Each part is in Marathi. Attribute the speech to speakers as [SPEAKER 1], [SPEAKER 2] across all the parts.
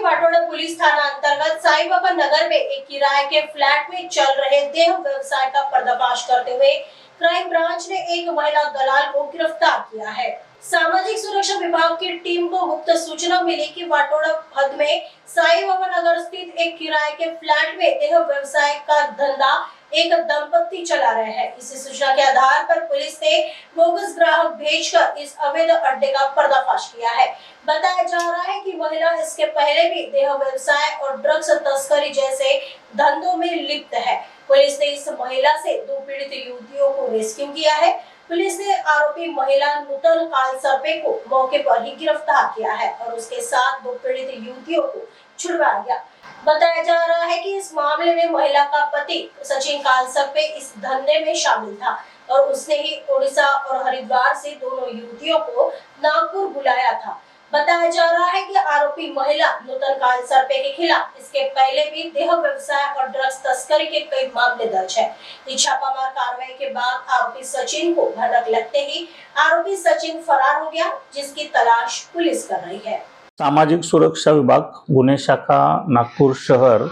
[SPEAKER 1] वाटोड़ा पुलिस थाना अंतर्गत साईं बाबा नगर में एक किराए के फ्लैट में चल रहे देह व्यवसाय का पर्दाफाश करते हुए क्राइम ब्रांच ने एक महिला दलाल को गिरफ्तार किया है। सामाजिक सुरक्षा विभाग की टीम को गुप्त सूचना मिली कि वाटोड़ा हद में साईं बाबा नगर स्थित एक किराए के फ्लैट में देह व्यवसाय का धंधा एक दंपत्ति चला रहे हैं। इसी सूचना के आधार पर पुलिस ने बोगस ग्राहक भेजकर इस अवैध अड्डे का पर्दाफाश किया है। बताया जा रहा है कि महिला इसके पहले भी देह व्यवसाय और ड्रग्स तस्करी जैसे धंधों में लिप्त है। पुलिस ने इस महिला से 2 पीड़ित युवतियों को रेस्क्यू किया है। पुलिस ने आरोपी महिला नूतन कालसर्पे को मौके पर ही गिरफ्तार किया है और उसके साथ 2 पीड़ित युवतियों को छुड़वाया गया। बताया जा रहा है कि इस मामले में महिला का पति सचिन कालसर्पे इस धंधे में शामिल था और उसने ही ओडिशा और हरिद्वार से दोनों युवतियों को नागपुर बुलाया था। बताया जा रहा है कि आरोपी महिला नूतन कालसर्पे के खिलाफ इसके पहले भी देह व्यवसाय और ड्रग्स तस्करी के कई मामले दर्ज है। इस छापामार कार्रवाई के बाद आरोपी सचिन को भनक लगते ही आरोपी सचिन फरार हो गया, जिसकी तलाश पुलिस कर रही है।
[SPEAKER 2] सामाजिक सुरक्षा विभाग गुन्हे शाखा नागपूर शहर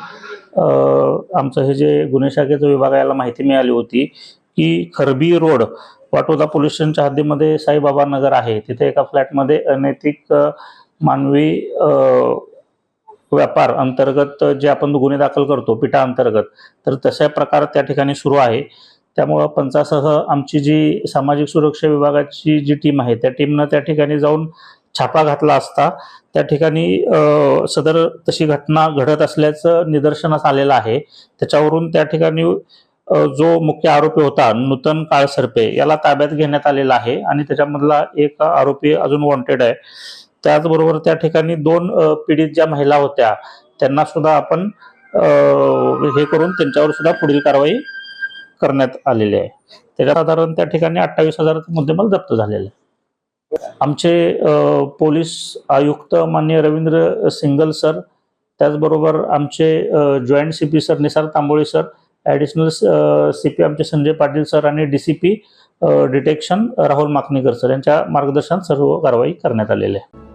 [SPEAKER 2] आमचं हे जे गुन्हे शाखेचा विभाग याला माहिती मिळाली होती की खरबी रोड वाटोदा पोलीस स्टेशनच्या हद्दीमध्ये साईबाबा नगर आहे। तिथे एका फ्लॅटमध्ये अनैतिक मानवी व्यापार अंतर्गत जे आपण गुन्हे दाखल करतो पिटा अंतर्गत, तर तशा प्रकार त्या ठिकाणी सुरू आहे। त्यामुळे पंचासह आमची जी सामाजिक सुरक्षा विभागाची जी टीम आहे त्या टीमने त्या ठिकाणी जाऊन छापा घातला असता त्या ठिकाणी सदर तशी घटना घडत असल्याचं निदर्शनास आलेलं आहे। त्याच्यावरून त्या ठिकाणी जो मुख्य आरोपी होता नूतन काळसर्पे याला ताब्यात घेण्यात आलेला आहे आणि त्याच्यामधला एक आरोपी अजून वॉन्टेड आहे। त्याचबरोबर त्या ठिकाणी 2 पीडित ज्या महिला होत्या त्यांना सुद्धा आपण हे करून त्यांच्यावर सुद्धा पुढील कारवाई करण्यात आलेली आहे। त्याच्या साधारण त्या ठिकाणी 28,000चा मुद्देमाल जप्त झालेला आहे। आमचे पोलीस आयुक्त माननीय रवींद्र सिंगल सर, त्याचबरोबर आमचे joint CP sir Nisar Tamboli sir, additional CP आमचे संजय पाटील सर आणि DCP detection Rahul Makanikar sir यांच्या मार्गदर्शनात सर्व कारवाई करण्यात आलेली आहे।